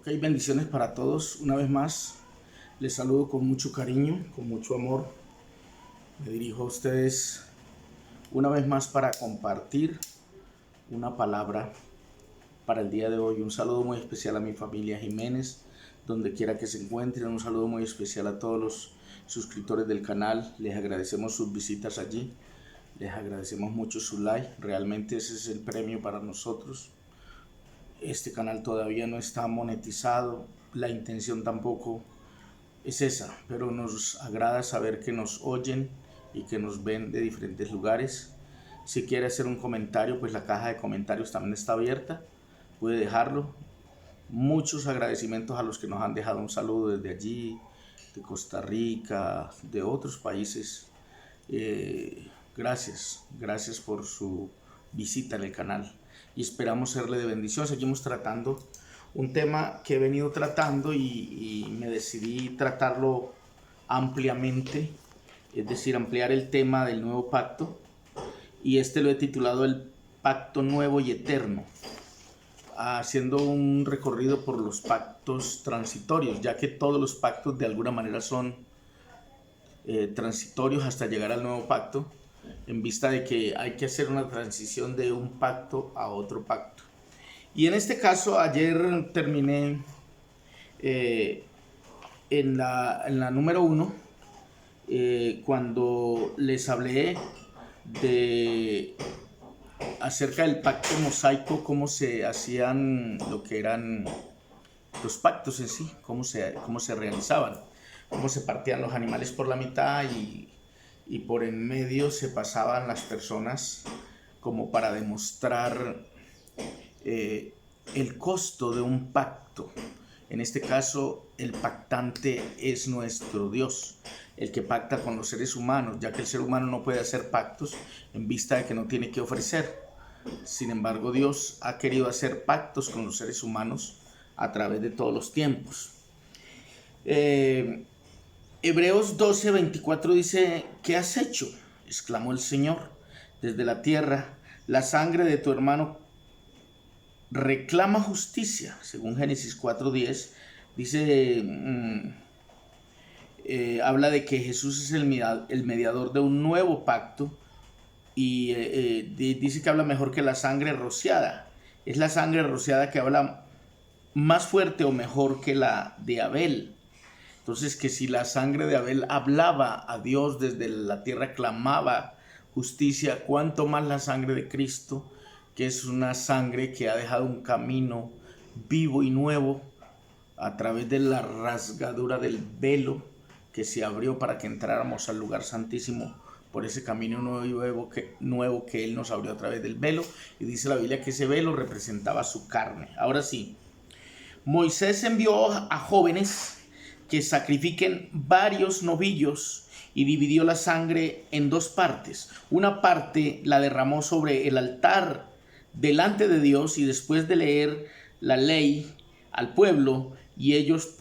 Ok, bendiciones para todos. Una vez más, les saludo con mucho cariño, con mucho amor. Me dirijo a ustedes una vez más para compartir una palabra para el día de hoy. Un saludo muy especial a mi familia Jiménez, donde quiera que se encuentren. Un saludo muy especial a todos los suscriptores del canal. Les agradecemos sus visitas allí. Les agradecemos mucho su like. Realmente ese es el premio para nosotros. Este canal todavía no está monetizado. La intención tampoco es esa, pero nos agrada saber que nos oyen y que nos ven de diferentes lugares. Si quiere hacer un comentario, pues la caja de comentarios también está abierta, puede dejarlo. Muchos agradecimientos a los que nos han dejado un saludo desde allí, de Costa Rica, de otros países. Gracias por su visita en el canal y esperamos serle de bendición. Seguimos tratando un tema que he venido tratando y me decidí tratarlo ampliamente, es decir, ampliar el tema del nuevo pacto, y lo he titulado el Pacto Nuevo y Eterno, haciendo un recorrido por los pactos transitorios, ya que todos los pactos de alguna manera son transitorios hasta llegar al nuevo pacto, en vista de que hay que hacer una transición de un pacto a otro pacto. Y en este caso, ayer terminé en la número 1, cuando les hablé acerca del pacto mosaico, cómo se hacían lo que eran los pactos en sí, cómo se realizaban, cómo se partían los animales por la mitad y por en medio se pasaban las personas como para demostrar el costo de un pacto. En este caso, el pactante es nuestro Dios, el que pacta con los seres humanos, ya que el ser humano no puede hacer pactos en vista de que no tiene que ofrecer. Sin embargo, Dios ha querido hacer pactos con los seres humanos a través de todos los tiempos. Hebreos 12:24 dice: ¿qué has hecho?, exclamó el Señor. Desde la tierra, la sangre de tu hermano reclama justicia. Según Génesis 4:10, dice, habla de que Jesús es el mediador de un nuevo pacto, y dice que habla mejor que la sangre rociada. Es la sangre rociada que habla más fuerte o mejor que la de Abel. Entonces, que si la sangre de Abel hablaba a Dios desde la tierra, clamaba justicia, cuánto más la sangre de Cristo, que es una sangre que ha dejado un camino vivo y nuevo a través de la rasgadura del velo que se abrió para que entráramos al lugar santísimo por ese camino nuevo que Él nos abrió a través del velo. Y dice la Biblia que ese velo representaba su carne. Ahora sí, Moisés envió a jóvenes que sacrifiquen varios novillos y dividió la sangre en dos partes. Una parte la derramó sobre el altar delante de Dios, y después de leer la ley al pueblo y ellos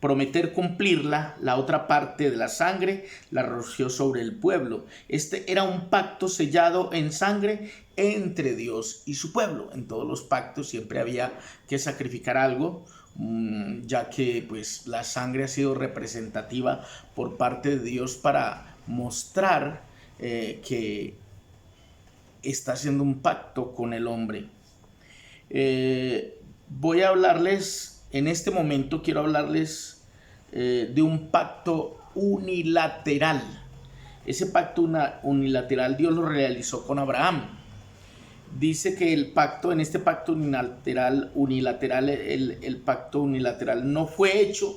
prometer cumplirla, la otra parte de la sangre la roció sobre el pueblo. Este era un pacto sellado en sangre entre Dios y su pueblo. En todos los pactos siempre había que sacrificar algo, ya que pues la sangre ha sido representativa por parte de Dios para mostrar que está haciendo un pacto con el hombre. Voy a hablarles, en este momento quiero hablarles de un pacto unilateral. Ese pacto unilateral Dios lo realizó con Abraham. Dice que el pacto, en este pacto unilateral, el pacto unilateral no fue hecho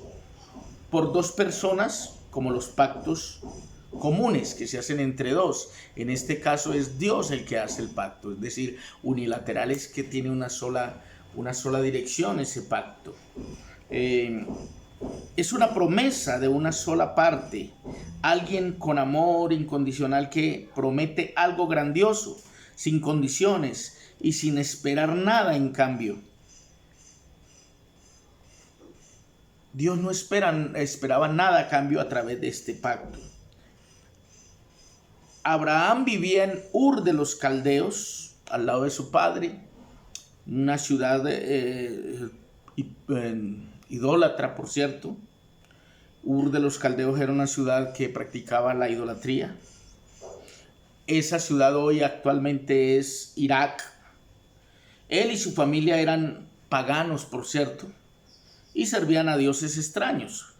por dos personas como los pactos comunes que se hacen entre dos. En este caso es Dios el que hace el pacto, es decir, unilateral es que tiene una sola dirección ese pacto. Es una promesa de una sola parte, alguien con amor incondicional que promete algo grandioso, sin condiciones y sin esperar nada en cambio. Dios no esperaba nada a cambio a través de este pacto. Abraham vivía en Ur de los Caldeos, al lado de su padre, una ciudad idólatra, por cierto. Ur de los Caldeos era una ciudad que practicaba la idolatría. Esa ciudad hoy actualmente es Irak. Él y su familia eran paganos, por cierto, y servían a dioses extraños.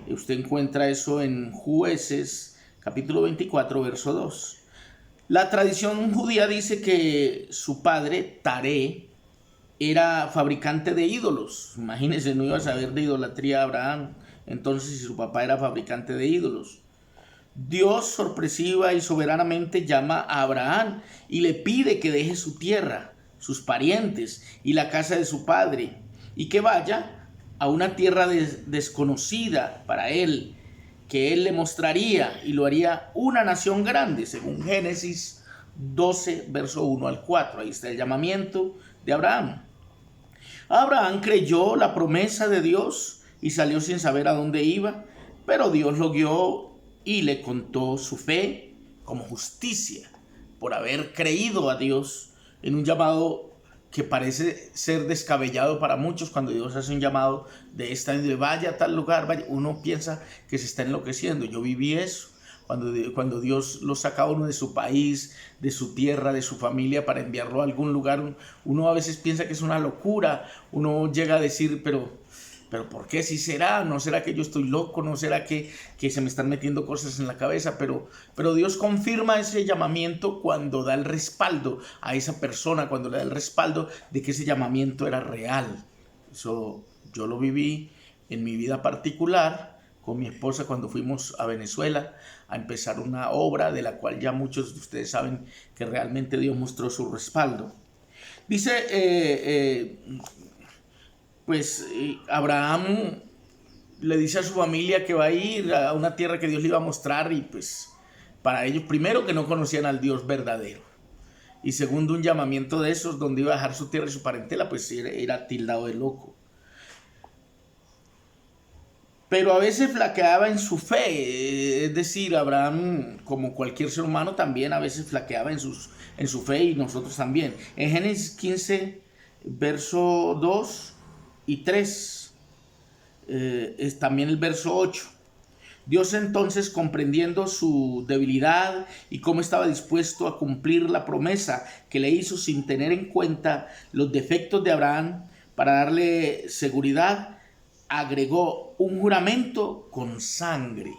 Usted encuentra eso en Jueces, capítulo 24, verso 2. La tradición judía dice que su padre, Taré, era fabricante de ídolos. Imagínense, no iba a saber de idolatría Abraham, entonces, si su papá era fabricante de ídolos. Dios sorpresiva y soberanamente llama a Abraham y le pide que deje su tierra, sus parientes y la casa de su padre, y que vaya a una tierra desconocida para él, que él le mostraría y lo haría una nación grande, según Génesis 12, verso 1 al 4. Ahí está el llamamiento de Abraham. Abraham creyó la promesa de Dios y salió sin saber a dónde iba, pero Dios lo guió y le contó su fe como justicia por haber creído a Dios en un llamado que parece ser descabellado para muchos. Cuando Dios hace un llamado de esta índole, vaya a tal lugar, vaya, uno piensa que se está enloqueciendo. Yo viví eso. Cuando Dios lo saca a uno de su país, de su tierra, de su familia, para enviarlo a algún lugar, uno a veces piensa que es una locura. Uno llega a decir, pero ¿por qué? ¿Sí será? ¿No será que yo estoy loco? ¿No será que se me están metiendo cosas en la cabeza? Pero Dios confirma ese llamamiento cuando da el respaldo a esa persona, cuando le da el respaldo de que ese llamamiento era real. Eso yo lo viví en mi vida particular con mi esposa cuando fuimos a Venezuela a empezar una obra de la cual ya muchos de ustedes saben que realmente Dios mostró su respaldo. Dice... Abraham le dice a su familia que va a ir a una tierra que Dios le iba a mostrar, y pues para ellos, primero, que no conocían al Dios verdadero, y segundo, un llamamiento de esos donde iba a dejar su tierra y su parentela, pues era tildado de loco. Pero a veces flaqueaba en su fe, es decir, Abraham, como cualquier ser humano, también a veces flaqueaba en su fe, y nosotros también. En Génesis 15, verso 2 y 3, es también el verso 8. Dios entonces, comprendiendo su debilidad y cómo estaba dispuesto a cumplir la promesa que le hizo sin tener en cuenta los defectos de Abraham, para darle seguridad, agregó un juramento con sangre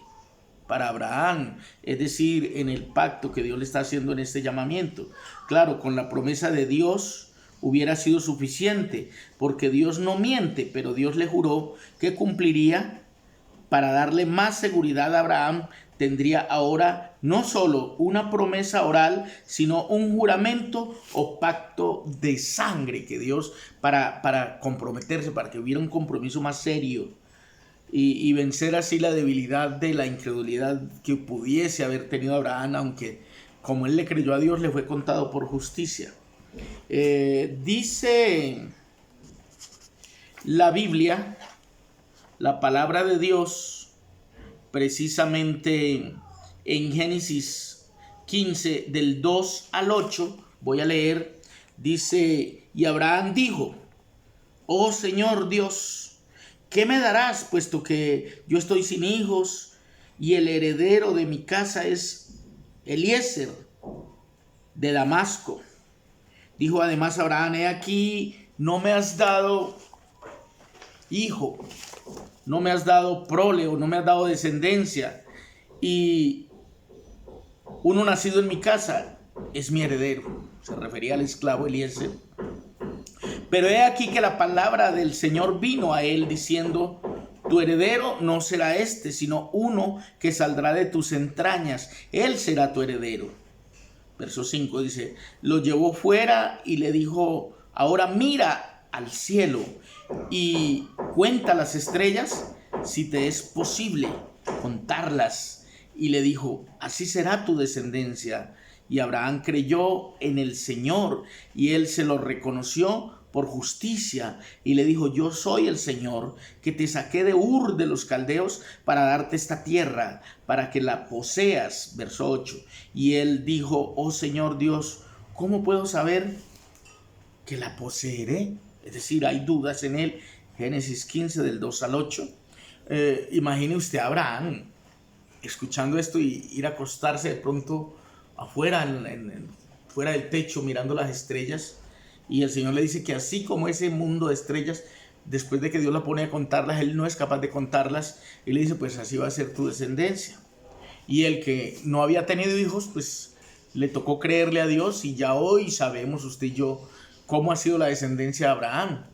para Abraham, es decir, en el pacto que Dios le está haciendo en este llamamiento. Claro, con la promesa de Dios hubiera sido suficiente, porque Dios no miente, pero Dios le juró que cumpliría. Para darle más seguridad a Abraham, tendría ahora no solo una promesa oral, sino un juramento o pacto de sangre que Dios, para comprometerse, para que hubiera un compromiso más serio y vencer así la debilidad de la incredulidad que pudiese haber tenido Abraham, aunque como él le creyó a Dios, le fue contado por justicia. Dice la Biblia, la palabra de Dios, precisamente en Génesis 15, del 2 al 8, voy a leer, dice: y Abraham dijo: oh Señor Dios, ¿qué me darás, puesto que yo estoy sin hijos y el heredero de mi casa es Eliezer de Damasco? Dijo además Abraham: he aquí, no me has dado hijo, no me has dado prole, o no me has dado descendencia, y uno nacido en mi casa es mi heredero. Se refería al esclavo Eliezer. Pero he aquí que la palabra del Señor vino a él diciendo: tu heredero no será este, sino uno que saldrá de tus entrañas, él será tu heredero. Verso 5 dice: lo llevó fuera y le dijo: ahora mira al cielo y cuenta las estrellas, si te es posible contarlas. Y le dijo: así será tu descendencia. Y Abraham creyó en el Señor, y él se lo reconoció por justicia, y le dijo: yo soy el Señor, que te saqué de Ur de los Caldeos para darte esta tierra, para que la poseas. Verso 8. Y él dijo: oh Señor Dios, ¿cómo puedo saber que la poseeré? Es decir, hay dudas en él. Génesis 15 del 2 al 8. Imagine usted a Abraham escuchando esto y ir a acostarse de pronto afuera, fuera del techo, mirando las estrellas. Y el Señor le dice que así como ese mundo de estrellas, después de que Dios la pone a contarlas, Él no es capaz de contarlas. Y le dice, pues así va a ser tu descendencia. Y el que no había tenido hijos, pues le tocó creerle a Dios. Y ya hoy sabemos usted y yo cómo ha sido la descendencia de Abraham.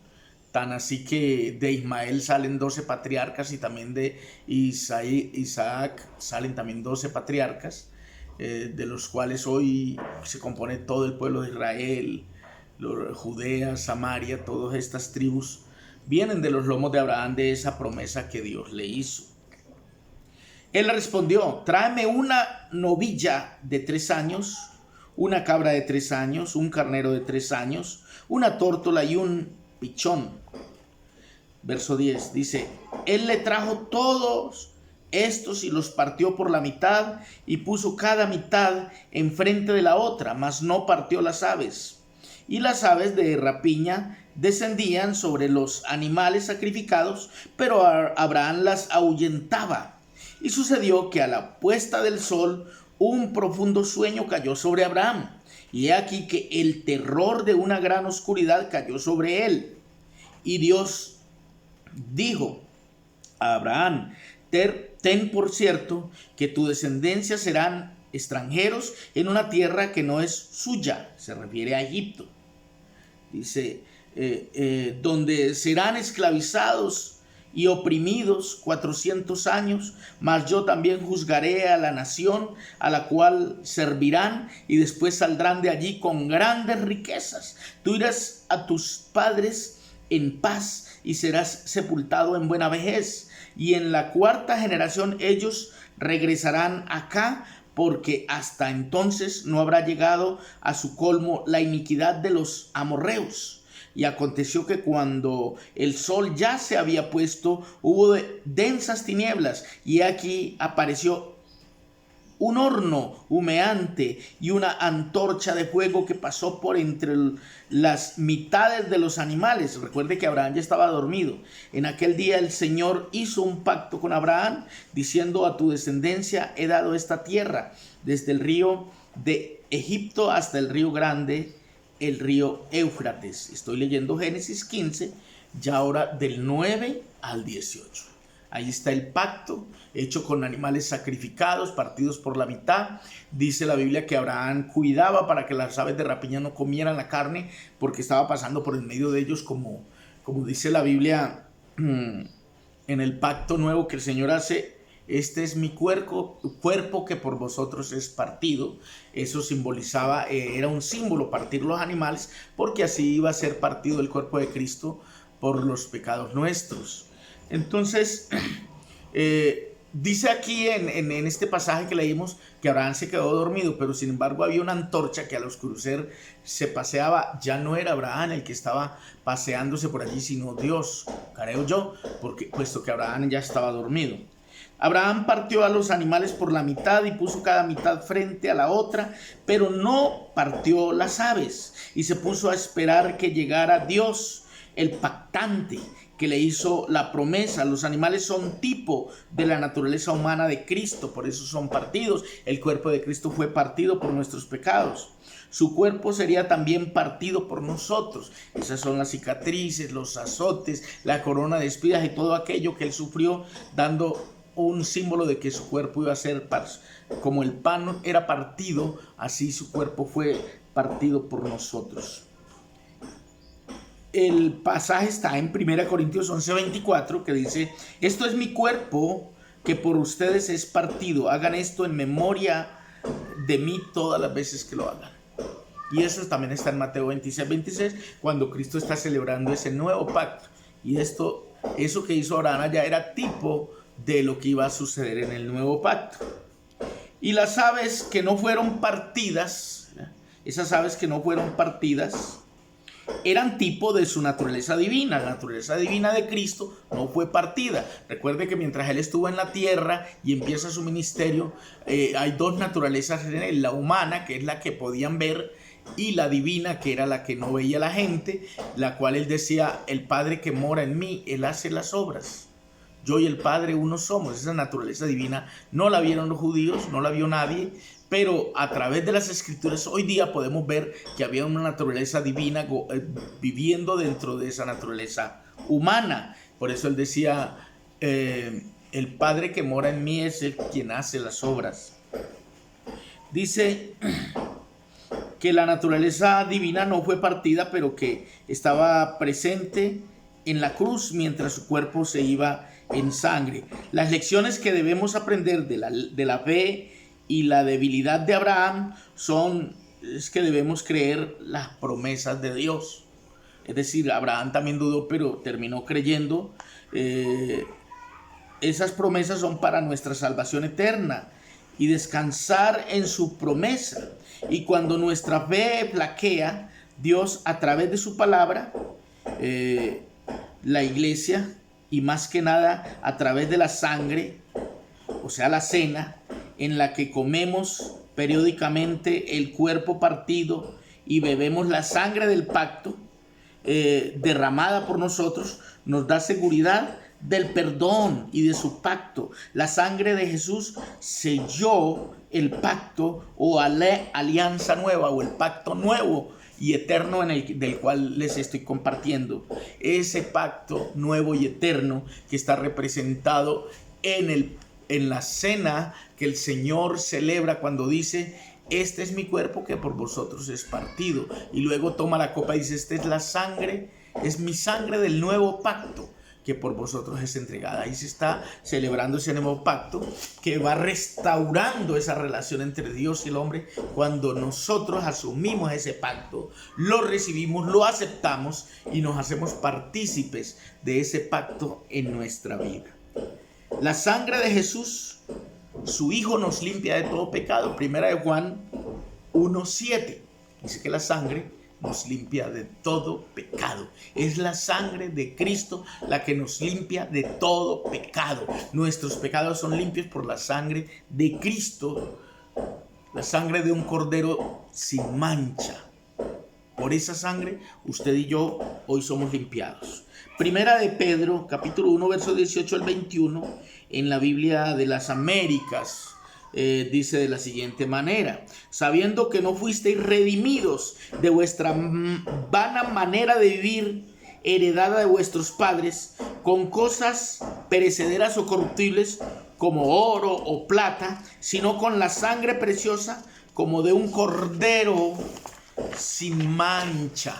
Tan así que de Ismael salen 12 patriarcas y también de Isaac salen también 12 patriarcas, de los cuales hoy se compone todo el pueblo de Israel, Judea, Samaria, todas estas tribus vienen de los lomos de Abraham, de esa promesa que Dios le hizo. Él respondió, tráeme una novilla de 3 años, una cabra de 3 años, un carnero de 3 años, una tórtola y un pichón. Verso 10 dice, él le trajo todos estos y los partió por la mitad y puso cada mitad enfrente de la otra, mas no partió las aves. Y las aves de rapiña descendían sobre los animales sacrificados, pero Abraham las ahuyentaba. Y sucedió que a la puesta del sol un profundo sueño cayó sobre Abraham. Y he aquí que el terror de una gran oscuridad cayó sobre él. Y Dios dijo a Abraham, ten por cierto que tu descendencia serán extranjeros en una tierra que no es suya, se refiere a Egipto. Dice, donde serán esclavizados y oprimidos 400 años, mas yo también juzgaré a la nación a la cual servirán y después saldrán de allí con grandes riquezas. Tú irás a tus padres en paz y serás sepultado en buena vejez. Y en la 4ª generación ellos regresarán acá, porque hasta entonces no habrá llegado a su colmo la iniquidad de los amorreos. Y aconteció que cuando el sol ya se había puesto, hubo densas tinieblas, y aquí apareció un horno humeante y una antorcha de fuego que pasó por entre las mitades de los animales. Recuerde que Abraham ya estaba dormido. En aquel día el Señor hizo un pacto con Abraham, diciendo, a tu descendencia he dado esta tierra, desde el río de Egipto hasta el río grande, el río Éufrates. Estoy leyendo Génesis 15, ya ahora del 9 al 18. Ahí está el pacto hecho con animales sacrificados, partidos por la mitad. Dice la Biblia que Abraham cuidaba para que las aves de rapiña no comieran la carne, porque estaba pasando por en medio de ellos, como dice la Biblia en el pacto nuevo que el Señor hace. Este es mi cuerpo que por vosotros es partido. Eso simbolizaba, era un símbolo, partir los animales, porque así iba a ser partido el cuerpo de Cristo por los pecados nuestros. Entonces, dice aquí en este pasaje que leímos que Abraham se quedó dormido, pero sin embargo había una antorcha que al oscurecer se paseaba. Ya no era Abraham el que estaba paseándose por allí, sino Dios, creo yo, puesto que Abraham ya estaba dormido. Abraham partió a los animales por la mitad y puso cada mitad frente a la otra, pero no partió las aves, y se puso a esperar que llegara Dios, el pactante, que le hizo la promesa. Los animales son tipo de la naturaleza humana de Cristo, por eso son partidos. El cuerpo de Cristo fue partido por nuestros pecados. Su cuerpo sería también partido por nosotros. Esas son las cicatrices, los azotes, la corona de espinas y todo aquello que él sufrió, dando un símbolo de que su cuerpo iba a ser como el pan era partido, así su cuerpo fue partido por nosotros. El pasaje está en 1 Corintios 11:24, que dice, esto es mi cuerpo que por ustedes es partido, hagan esto en memoria de mí todas las veces que lo hagan. Y eso también está en Mateo 26:26, cuando Cristo está celebrando ese nuevo pacto. Y eso que hizo Abraham ya era tipo de lo que iba a suceder en el nuevo pacto. Y las aves que no fueron partidas, esas aves que no fueron partidas, eran tipo de su naturaleza divina. La naturaleza divina de Cristo no fue partida. Recuerde que mientras Él estuvo en la tierra y empieza su ministerio, hay dos naturalezas en él. La humana, que es la que podían ver y la divina, que era la que no veía la gente, la cual él decía: el Padre que mora en mí, él hace las obras. Yo y el Padre uno somos. Esa naturaleza divina no la vieron los judíos, no la vio nadie, pero a través de las escrituras hoy día podemos ver que había una naturaleza divina viviendo dentro de esa naturaleza humana. Por eso él decía: el Padre que mora en mí es el quien hace las obras. Dice que la naturaleza divina no fue partida, pero que estaba presente en la cruz mientras su cuerpo se iba en sangre. Las lecciones que debemos aprender de la fe y la debilidad de Abraham es que debemos creer las promesas de Dios. Es decir, Abraham también dudó, pero terminó creyendo. Esas promesas son para nuestra salvación eterna y descansar en su promesa. Y cuando nuestra fe flaquea, Dios, a través de su palabra, la iglesia, y más que nada a través de la sangre, o sea, la cena, en la que comemos periódicamente el cuerpo partido y bebemos la sangre del pacto derramada por nosotros, nos da seguridad del perdón y de su pacto. La sangre de Jesús selló el pacto o alianza nueva o el pacto nuevo y eterno del cual les estoy compartiendo. Ese pacto nuevo y eterno que está representado en la cena que el Señor celebra cuando dice: este es mi cuerpo que por vosotros es partido. Y luego toma la copa y dice: esta es la sangre, es mi sangre del nuevo pacto que por vosotros es entregada. Ahí se está celebrando ese nuevo pacto que va restaurando esa relación entre Dios y el hombre. Cuando nosotros asumimos ese pacto, lo recibimos, lo aceptamos y nos hacemos partícipes de ese pacto en nuestra vida. La sangre de Jesús, su Hijo, nos limpia de todo pecado. Primera de Juan 1:7 dice que la sangre nos limpia de todo pecado. Es la sangre de Cristo la que nos limpia de todo pecado. Nuestros pecados son limpios por la sangre de Cristo, la sangre de un cordero sin mancha. Por esa sangre, usted y yo hoy somos limpiados. Primera de Pedro, capítulo 1, verso 18 al 21, en la Biblia de las Américas, dice de la siguiente manera: sabiendo que no fuisteis redimidos de vuestra vana manera de vivir, heredada de vuestros padres, con cosas perecederas o corruptibles, como oro o plata, sino con la sangre preciosa, como de un cordero sin mancha.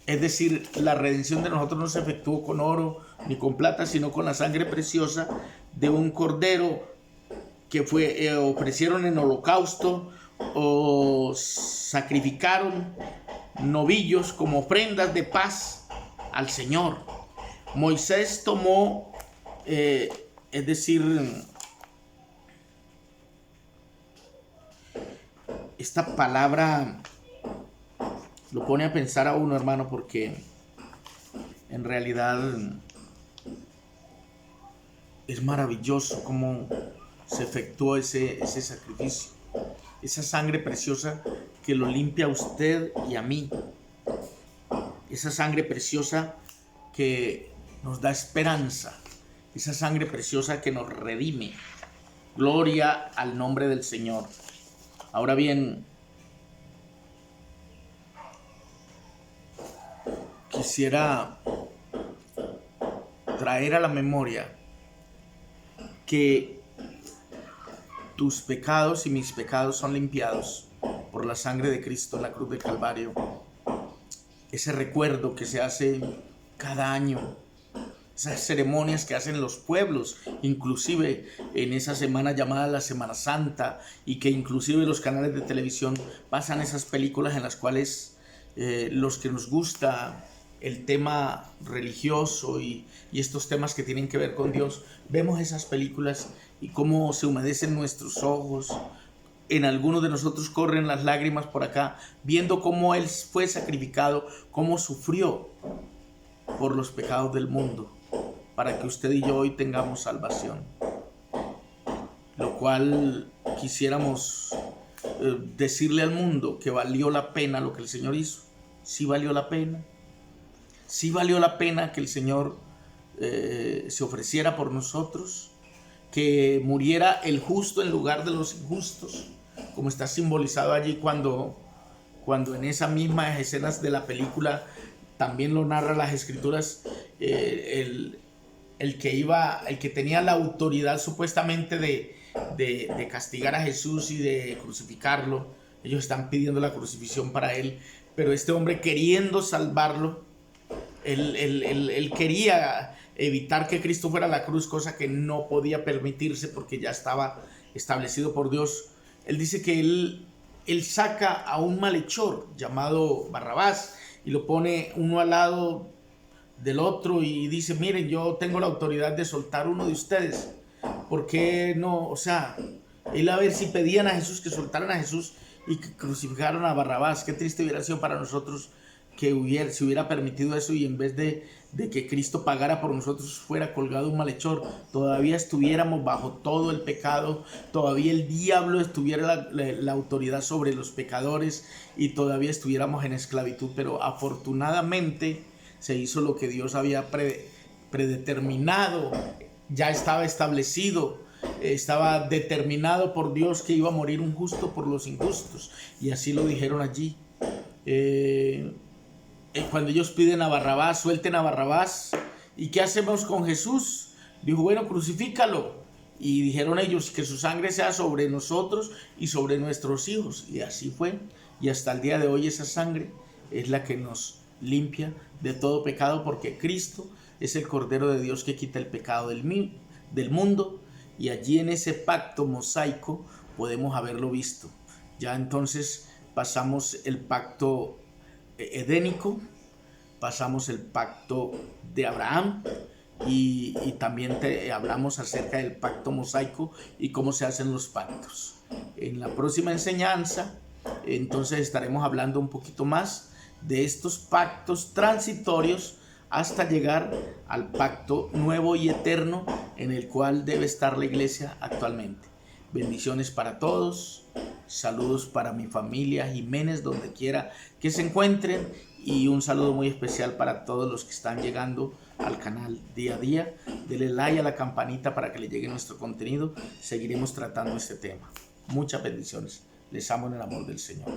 Es decir, la redención de nosotros no se efectuó con oro ni con plata, sino con la sangre preciosa de un cordero que ofrecieron en holocausto o sacrificaron novillos como ofrendas de paz al Señor. Moisés tomó, es decir, esta palabra lo pone a pensar a uno, hermano, porque en realidad es maravilloso cómo se efectuó ese sacrificio, esa sangre preciosa que lo limpia a usted y a mí, esa sangre preciosa que nos da esperanza, esa sangre preciosa que nos redime. Gloria al nombre del Señor. Ahora bien, quisiera traer a la memoria que tus pecados y mis pecados son limpiados por la sangre de Cristo en la cruz del Calvario. Ese recuerdo que se hace cada año, esas ceremonias que hacen los pueblos, inclusive en esa semana llamada la Semana Santa, y que inclusive los canales de televisión pasan esas películas en las cuales los que nos gusta el tema religioso y estos temas que tienen que ver con Dios, vemos esas películas y cómo se humedecen nuestros ojos. En algunos de nosotros corren las lágrimas por acá, viendo cómo Él fue sacrificado, cómo sufrió por los pecados del mundo, para que usted y yo hoy tengamos salvación. Lo cual quisiéramos decirle al mundo que valió la pena lo que el Señor hizo. Sí valió la pena. Sí valió la pena que el Señor se ofreciera por nosotros, que muriera el justo en lugar de los injustos, como está simbolizado allí cuando en esas mismas escenas de la película, también lo narra las escrituras, el que tenía la autoridad supuestamente de castigar a Jesús y de crucificarlo. Ellos están pidiendo la crucifixión para él, pero este hombre, queriendo salvarlo, él quería evitar que Cristo fuera a la cruz, cosa que no podía permitirse porque ya estaba establecido por Dios. Él dice que él saca a un malhechor llamado Barrabás y lo pone uno al lado del otro y dice: miren, yo tengo la autoridad de soltar uno de ustedes. ¿Por qué no? O sea, él, a ver si pedían a Jesús que soltaran a Jesús y que crucificaron a Barrabás. Qué triste hubiera sido para nosotros que se hubiera permitido eso, y en vez de que Cristo pagara por nosotros fuera colgado un malhechor, todavía estuviéramos bajo todo el pecado, todavía el diablo estuviera la autoridad sobre los pecadores y todavía estuviéramos en esclavitud. Pero afortunadamente se hizo lo que Dios había predeterminado, ya estaba establecido, estaba determinado por Dios que iba a morir un justo por los injustos, y así lo dijeron allí. Cuando ellos piden a Barrabás, suelten a Barrabás, ¿y qué hacemos con Jesús? Dijo: bueno, crucifícalo. Y dijeron ellos: que su sangre sea sobre nosotros y sobre nuestros hijos. Y así fue, y hasta el día de hoy esa sangre es la que nos limpia de todo pecado, porque Cristo es el Cordero de Dios que quita el pecado del mundo, y allí en ese pacto mosaico podemos haberlo visto. Ya entonces pasamos el pacto edénico, pasamos el pacto de Abraham, y también hablamos acerca del pacto mosaico y cómo se hacen los pactos. En la próxima enseñanza entonces estaremos hablando un poquito más de estos pactos transitorios hasta llegar al pacto nuevo y eterno en el cual debe estar la iglesia actualmente. Bendiciones para todos, saludos para mi familia Jiménez, donde quiera que se encuentren, y un saludo muy especial para todos los que están llegando al canal día a día. Denle like a la campanita para que le llegue nuestro contenido. Seguiremos tratando este tema. Muchas bendiciones. Les amo en el amor del Señor.